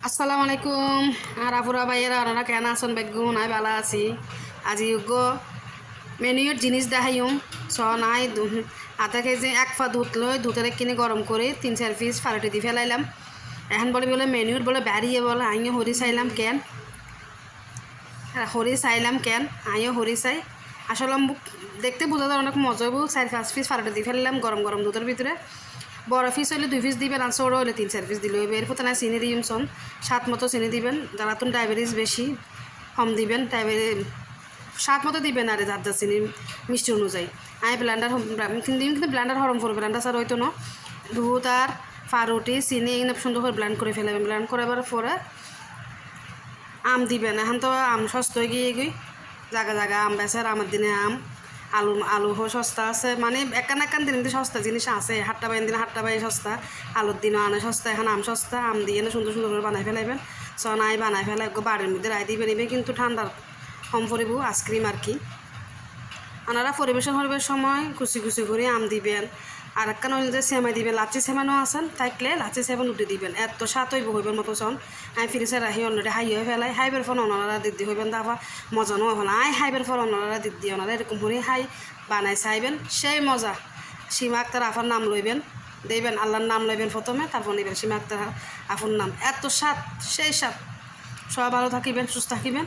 আসসালামু আলাইকুম আর আপুরা ভাইয়েরা ওনারা কেন আছেন বেগুন আমি ভালো আছি আজি গো মেনুয়ের জিনিস দেখাইম নাই আধা কেজি এক পা দুধ লই দুধের কিনে গরম করে 3-4 পিস ফালুটি দিয়ে ফেলাইলাম এখন বলে মেনুয়ের বলে বেরিয়ে বলে আইও হরি চাইলাম কেন হরি চাইলাম কেন আইও হরি চাই আসলে দেখতে বোঝা যায় অনেক মজা হবো 4-5 পিস ফালুটি দিয়ে ফেললাম গরম গরম দুধের ভিতরে বড় পিস হইলে 2 পিস দিবেন আর ছোটো হলে 3-4 পিস দিলে হইবে এরপর না চিনি দিবেন স্বাদ মতো চিনি দিবেন যারা তো ডায়াবেটিস বেশি কম দিবেন স্বাদ মতো দিবেন আর যার যার চিনি মিষ্টি অনুযায়ী আমি ব্লেন্ডার কিন্তু ব্লেন্ডার হরম করবো ব্লেন্ডার ছাড়া হইতো না দুধ আর ফারুটি চিনি এগুলো সুন্দর করে ব্লেন্ড করে ফেলাবেন ব্লেন্ড করাবার পরে আম দিবেন এখন তো আম সস্তা হয়ে গিয়ে জায়গা জায়গা আম বেচার আমার দিনে আম আলু সস্তা আছে মানে একান দিন সস্তা জিনিস আছে হাট্টা বাইন দিন হাট্টা বাই সস্তা আলুর দিনও আনে সস্তা এখন আম সস্তা আম দিয়ে না সুন্দর সুন্দর করে বানাই ফেলাইবেন নাই বানাই ফেলাই বাড়ির মধ্যে রায় দিবেন এবার কিন্তু ঠান্ডার কম পরিব আইসক্রিম আর কি ওনারা পরিবেশন করবার সময় কুচি কুচি করে আম দিবেন আর একখান যে সেমাই দিবেন লাচি সেমানো আছেন থাকলে লাচি সেমাই উঠে দিবেন এত সাত হইব হইবেন মতো চন আমি ফিরিসে রাখি অলরেডি হাই হয়ে ফেলাই হাইবের ফোন ওনারা দিদি হইবেন তারপর মজা নয় হল আই হাইবের ফোন ওনারা দিদি ওনারা এরকম করে হাই বানাই চাইবেন সেই মজা সীমা আক্তার আফার নাম লইবেন দেবেন আল্লাহর নাম লইবেন প্রথমে তারপর নেবেন সীমা আক্তার আফার নাম এত স্বাদ সেই স্বাদ সবাই ভালো থাকিবেন সুস্থ থাকিবেন।